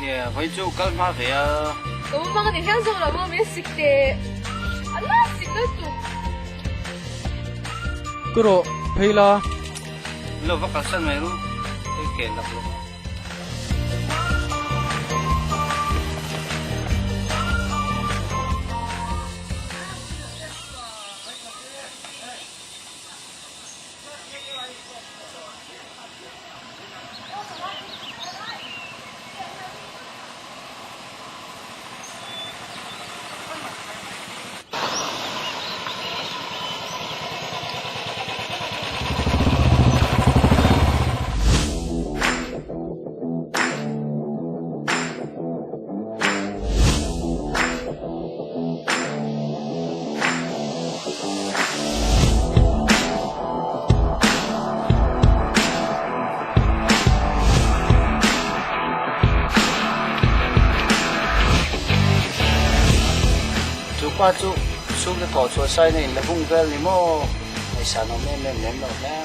nè phải chú cắt má về à Kamu makan ni hang zong lama mesik te. Allah sik tu. Kuro phela lo vắt cắt sân này luôn cái kẹt lắm luôn qua chú xuống cái cỏ chùa say này là vùng ven này mô này sản nó men rồi nè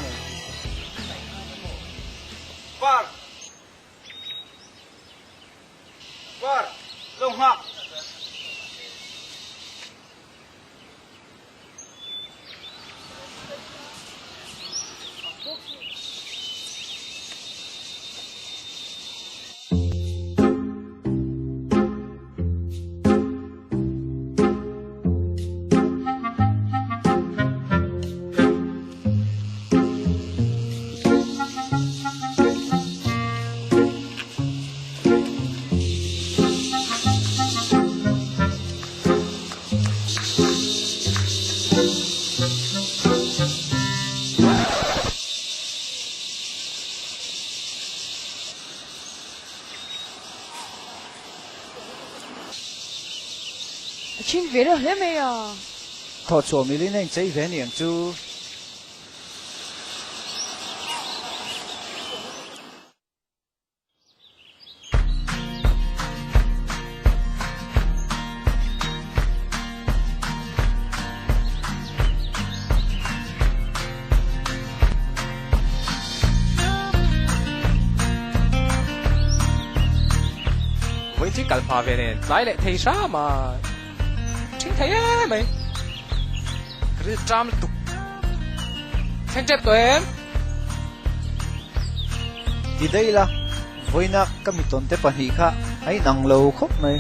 qua lông hạc Chính về rồi đấy mày à. thọ chùa mi lên anh chơi về niệm chú với chiếc cặp phà về này lại lại thấy sao mà chính thấy á mày cái tram tục thanh chết tụi em thì đây là với nát cái mít tôm tép pani khác ấy nặng lâu khóc này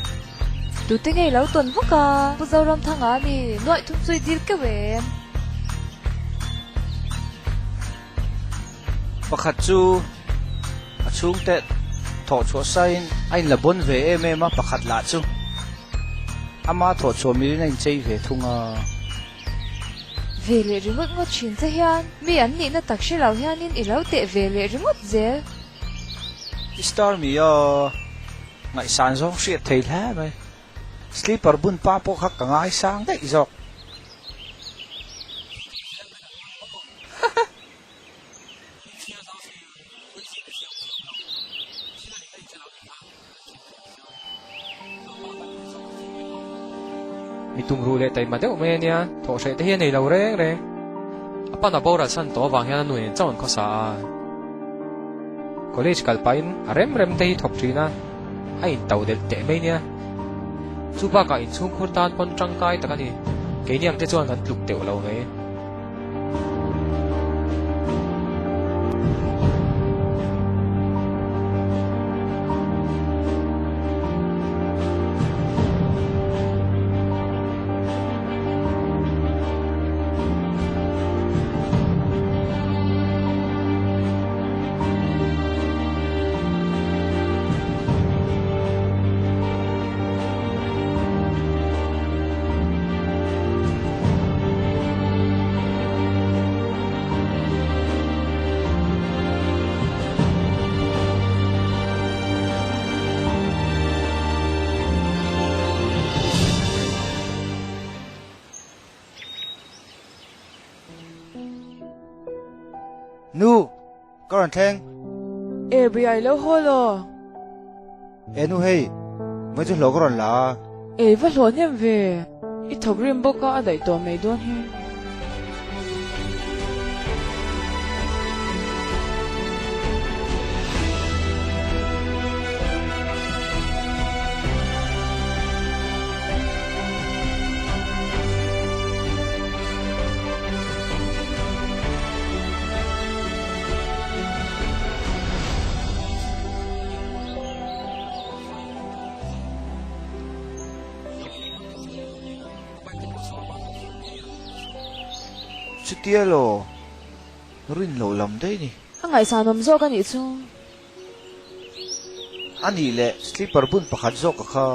Tụi tôi ngày lâu tuần phúc à. Bây giờ làm thằng á mi nội thúc duy đi cái về. và khát chú xuống tết thọ chùa say anh là bốn về em mà khát lạ chú ama thọ chùa mi lên anh chơi về thung à Về lệ rồi mất ngót chuyện thế hian. Mi ăn nị nó tắc sẽ lâu hian in lâu tệ về lệ rồi mất dễ. star mi ngày sáng giống chuyện thấy thế mày sleeper bún pa po khắc cả ngày sáng đấy dọc mi tung ru lệ tay mà đeo mẹ nha thọ sẽ thấy này lâu đấy đấy apa na bora san to vàng hian nuôi chọn có sa college kalpain rem tei thọc trina ai tàu del te mai nia chu ba ka in chung khur tan pon tang kai takani ke niang te chuan kan tluk teu lo me nu còn theng Bial lâu holo. nu hey mới cho lo còn là Vẫn luôn em về. Ít thọc rim bốc cả đầy tổ mày đón hi. chu tia lo rin lo lam dei ni Angai sa nom zo ka ni chu. ani le slipper bun pakhat zo ka kha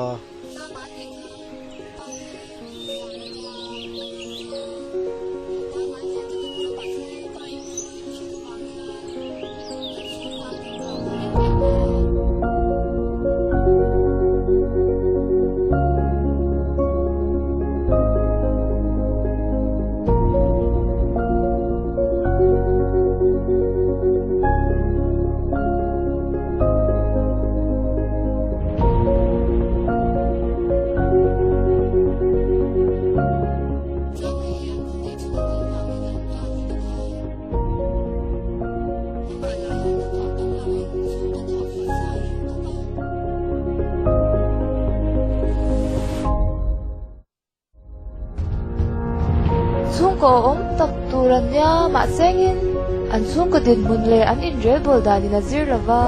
Chung ko tak turan niya ma sengin an chung ko din mun le an in rel bol dani na zir lava.